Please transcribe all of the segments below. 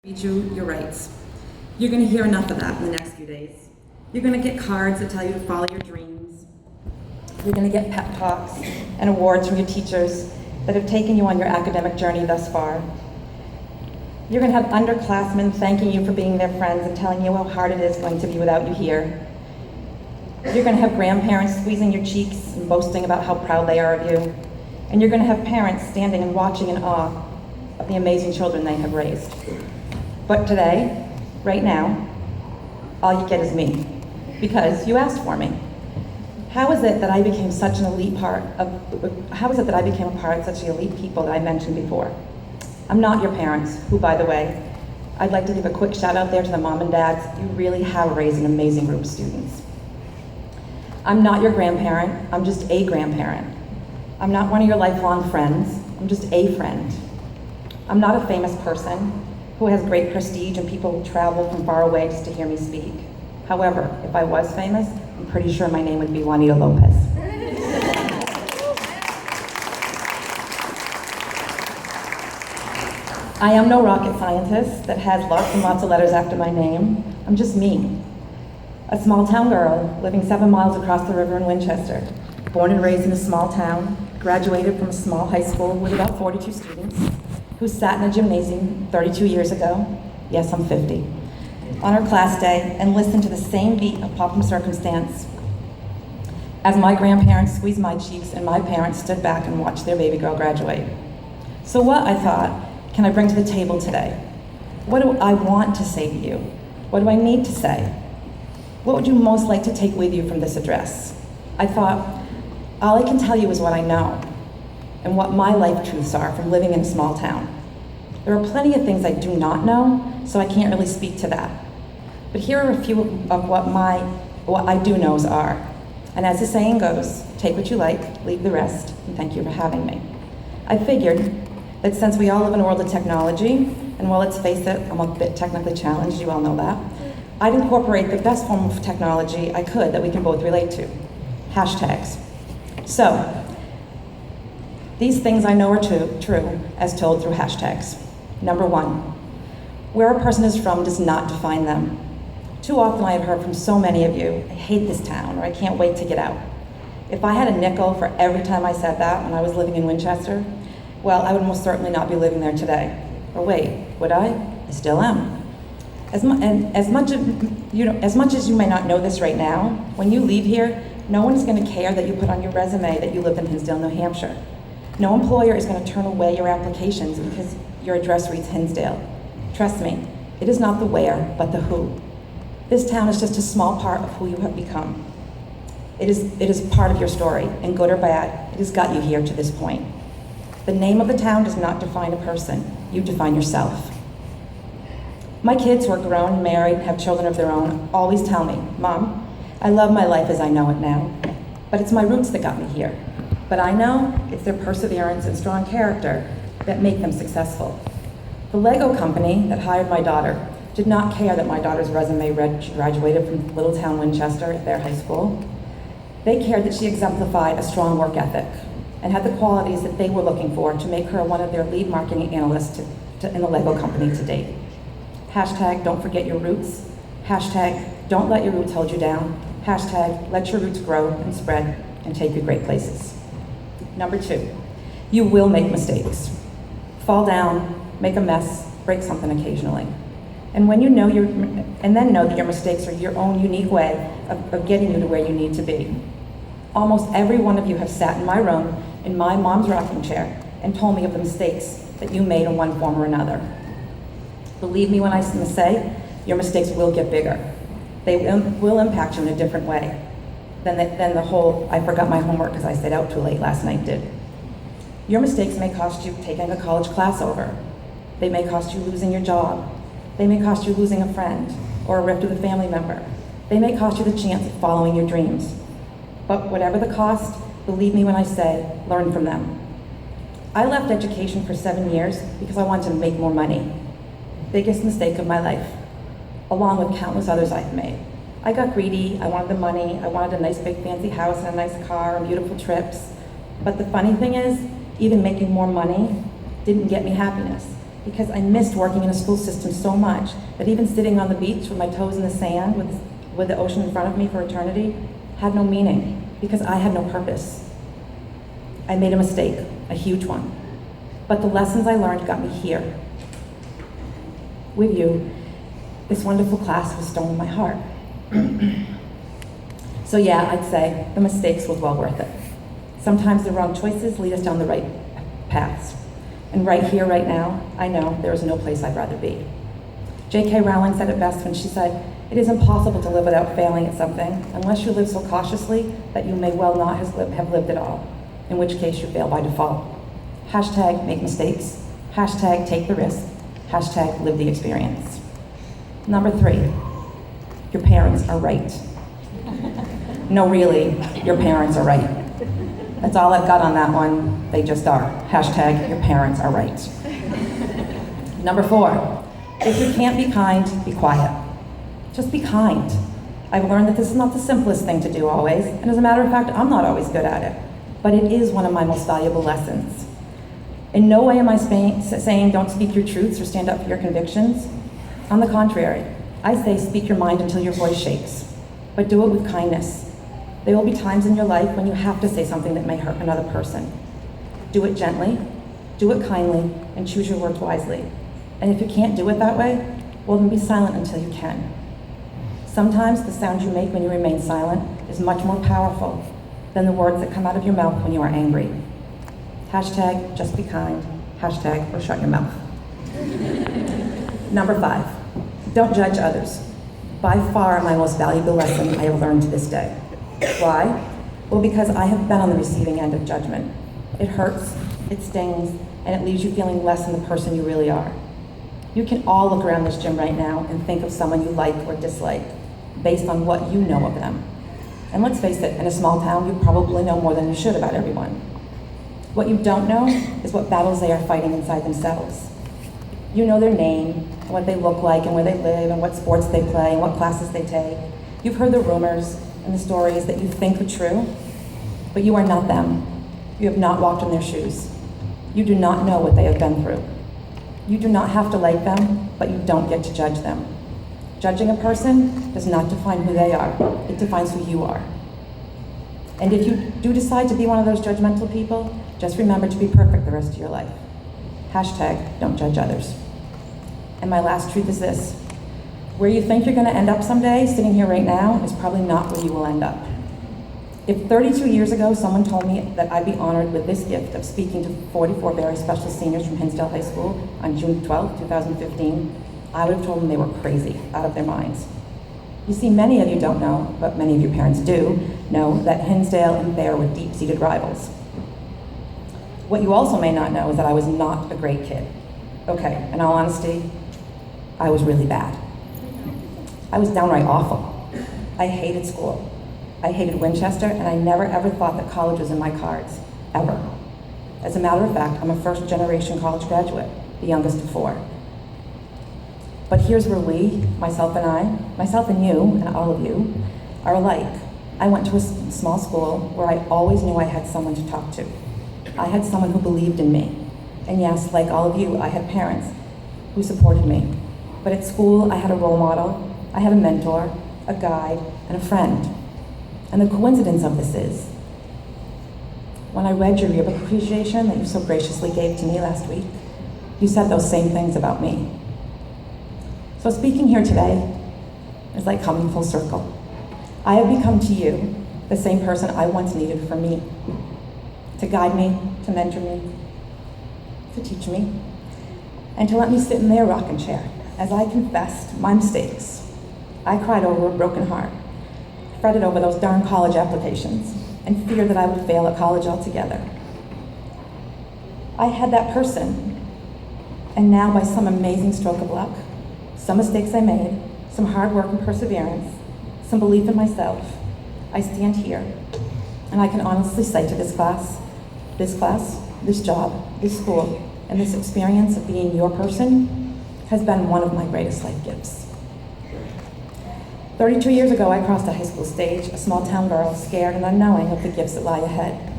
Read you your rights. You're going to hear enough of that in the next few days. You're going to get cards that tell you to follow your dreams. You're going to get pep talks and awards from your teachers that have taken you on your academic journey thus far. You're going to have underclassmen thanking you for being their friends and telling you how hard it is going to be without you here. You're going to have grandparents squeezing your cheeks and boasting about how proud they are of you. And you're going to have parents standing and watching in awe of the amazing children they have raised. But today, right now, all you get is me, because you asked for me. How is it that I became such an elite how is it that I became a part of such an elite people that I mentioned before? I'm not your parents, who, by the way, I'd like to give a quick shout out there to the mom and dads. You really have raised an amazing group of students. I'm not your grandparent, I'm just a grandparent. I'm not one of your lifelong friends, I'm just a friend. I'm not a famous person who has great prestige and people travel from far away just to hear me speak. However, if I was famous, I'm pretty sure my name would be Juanita Lopez. I am no rocket scientist that has lots and lots of letters after my name. I'm just me. A small town girl living 7 miles across the river in Winchester. Born and raised in a small town, graduated from a small high school with about 42 students, who sat in a gymnasium 32 years ago, yes, I'm 50, on her class day and listened to the same beat of Pop and Circumstance as my grandparents squeezed my cheeks and my parents stood back and watched their baby girl graduate. So what, I thought, can I bring to the table today? What do I want to say to you? What do I need to say? What would you most like to take with you from this address? I thought, all I can tell you is what I know and what my life truths are from living in a small town. There are plenty of things I do not know, so I can't really speak to that. But here are a few of what I do knows are. And as the saying goes, take what you like, leave the rest, and thank you for having me. I figured that since we all live in a world of technology, and well, let's face it, I'm a bit technically challenged, you all know that, I'd incorporate the best form of technology I could that we can both relate to, hashtags. So, these things I know are true as told through hashtags. Number 1, where a person is from does not define them. Too often I have heard from so many of you, I hate this town, or I can't wait to get out. If I had a nickel for every time I said that when I was living in Winchester, well, I would most certainly not be living there today. Or wait, would I? I still am. As much as you may not know this right now, when you leave here, no one is going to care that you put on your resume that you live in Hinsdale, New Hampshire. No employer is going to turn away your applications because your address reads Hinsdale. Trust me, it is not the where, but the who. This town is just a small part of who you have become. It is part of your story, and good or bad, it has got you here to this point. The name of the town does not define a person, you define yourself. My kids who are grown and married and have children of their own always tell me, Mom, I love my life as I know it now, but it's my roots that got me here. But I know it's their perseverance and strong character that make them successful. The Lego company that hired my daughter did not care that my daughter's resume read she graduated from Little Town Winchester at their high school. They cared that she exemplified a strong work ethic and had the qualities that they were looking for to make her one of their lead marketing analysts in the Lego company to date. Hashtag don't forget your roots. Hashtag don't let your roots hold you down. Hashtag let your roots grow and spread and take you great places. Number 2, you will make mistakes. Fall down, make a mess, break something occasionally. And then know that your mistakes are your own unique way of getting you to where you need to be. Almost every one of you have sat in my room in my mom's rocking chair and told me of the mistakes that you made in one form or another. Believe me when I say, your mistakes will get bigger. They will impact you in a different way than the whole I forgot my homework because I stayed out too late last night did. Your mistakes may cost you taking a college class over. They may cost you losing your job. They may cost you losing a friend or a rift with a family member. They may cost you the chance of following your dreams. But whatever the cost, believe me when I say, learn from them. I left education for 7 years because I wanted to make more money. Biggest mistake of my life, along with countless others I've made. I got greedy, I wanted the money, I wanted a nice big fancy house and a nice car and beautiful trips. But the funny thing is, even making more money didn't get me happiness. because I missed working in a school system so much that even sitting on the beach with my toes in the sand with the ocean in front of me for eternity had no meaning because I had no purpose. I made a mistake, a huge one. But the lessons I learned got me here. With you, this wonderful class was stone in my heart. So yeah, I'd say the mistakes was well worth it. Sometimes the wrong choices lead us down the right paths. And right here, right now, I know there is no place I'd rather be. J.K. Rowling said it best when she said, "It is impossible to live without failing at something, unless you live so cautiously that you may well not have lived at all, in which case you fail by default." Hashtag make mistakes, hashtag take the risk, hashtag live the experience. Number 3, your parents are right. No, really, your parents are right. That's all I've got on that one. They just are. Hashtag your parents are right. Number 4, if you can't be kind, be quiet. Just be kind. I've learned that this is not the simplest thing to do always, and as a matter of fact, I'm not always good at it. But it is one of my most valuable lessons. In no way am I saying don't speak your truths or stand up for your convictions. On the contrary, I say speak your mind until your voice shakes, but do it with kindness. There will be times in your life when you have to say something that may hurt another person. Do it gently, do it kindly, and choose your words wisely. And if you can't do it that way, well then be silent until you can. Sometimes the sound you make when you remain silent is much more powerful than the words that come out of your mouth when you are angry. Hashtag just be kind, hashtag or shut your mouth. Number 5, don't judge others. By far my most valuable lesson I have learned to this day. Why? Well, because I have been on the receiving end of judgment. It hurts, it stings, and it leaves you feeling less than the person you really are. You can all look around this gym right now and think of someone you like or dislike based on what you know of them. And let's face it, in a small town, you probably know more than you should about everyone. What you don't know is what battles they are fighting inside themselves. You know their name, and what they look like, and where they live, and what sports they play, and what classes they take. You've heard the rumors and the stories that you think are true, but you are not them. You have not walked in their shoes. You do not know what they have been through. You do not have to like them, but you don't get to judge them. Judging a person does not define who they are, it defines who you are. And if you do decide to be one of those judgmental people, just remember to be perfect the rest of your life. Hashtag don't judge others. And my last truth is this: where you think you're going to end up someday, sitting here right now, is probably not where you will end up. If 32 years ago someone told me that I'd be honored with this gift of speaking to 44 very special seniors from Hinsdale High School on June 12, 2015, I would have told them they were crazy, out of their minds. You see, many of you don't know, but many of your parents do know, that Hinsdale and Thayer were deep-seated rivals. What you also may not know is that I was not a great kid. Okay, in all honesty, I was really bad. I was downright awful. I hated school. I hated Winchester, and I never ever thought that college was in my cards, ever. As a matter of fact, I'm a first-generation college graduate, the youngest of 4. But here's where we, myself and you, and all of you, are alike. I went to a small school where I always knew I had someone to talk to. I had someone who believed in me. And yes, like all of you, I had parents who supported me. But at school, I had a role model, I had a mentor, a guide, and a friend. And the coincidence of this is, when I read your yearbook appreciation that you so graciously gave to me last week, you said those same things about me. So speaking here today is like coming full circle. I have become to you the same person I once needed for me, to guide me, to mentor me, to teach me, and to let me sit in their rocking chair as I confessed my mistakes. I cried over a broken heart, fretted over those darn college applications, and feared that I would fail at college altogether. I had that person, and now by some amazing stroke of luck, some mistakes I made, some hard work and perseverance, some belief in myself, I stand here, and I can honestly say to this class, this job, this school, and this experience of being your person has been one of my greatest life gifts. 32 years ago, I crossed a high school stage, a small town girl, scared and unknowing of the gifts that lie ahead.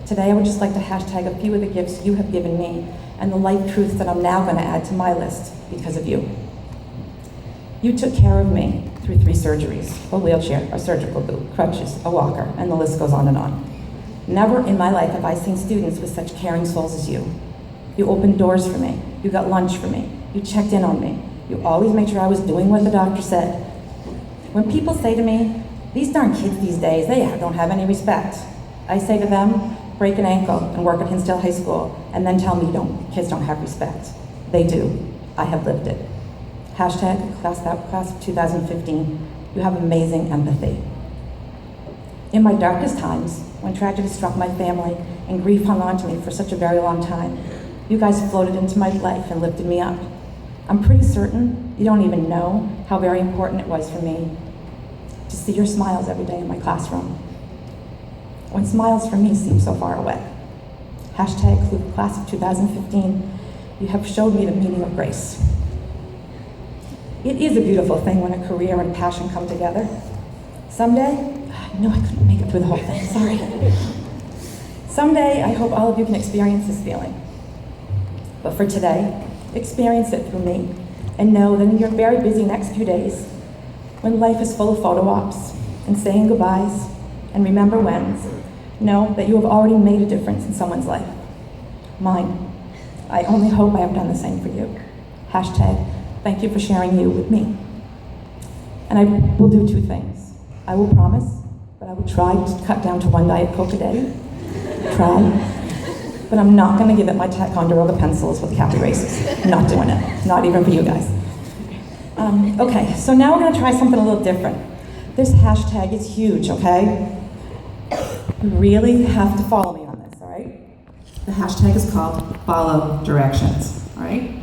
Today, I would just like to hashtag a few of the gifts you have given me and the life truths that I'm now going to add to my list because of you. You took care of me through 3 surgeries, a wheelchair, a surgical boot, crutches, a walker, and the list goes on and on. Never in my life have I seen students with such caring souls as you. You opened doors for me. You got lunch for me. You checked in on me. You always made sure I was doing what the doctor said. When people say to me, these darn kids these days, they don't have any respect, I say to them, break an ankle and work at Hinsdale High School, and then tell me kids don't have respect. They do. I have lived it. Hashtag class of 2015, you have amazing empathy. In my darkest times, when tragedy struck my family and grief hung on to me for such a very long time, you guys floated into my life and lifted me up. I'm pretty certain you don't even know how very important it was for me to see your smiles every day in my classroom, when smiles for me seem so far away. Hashtag class of 2015, you have showed me the meaning of grace. It is a beautiful thing when a career and passion come together. Someday, I knew I couldn't make it through the whole thing, sorry. Someday, I hope all of you can experience this feeling. But for today, experience it through me, and know that in your very busy next few days, when life is full of photo ops and saying goodbyes and remember whens, know that you have already made a difference in someone's life. Mine. I only hope I have done the same for you. Hashtag, thank you for sharing you with me. And I will do 2 things. I will promise that I will try to cut down to 1 Diet Coke a day. Try. But I'm not going to give it my Ticonderoga pencils with cap erasers. Not doing it. Not even for you guys. Okay, so now we're going to try something a little different. This hashtag is huge, okay? You really have to follow me on this, all right? The hashtag is called Follow Directions, all right?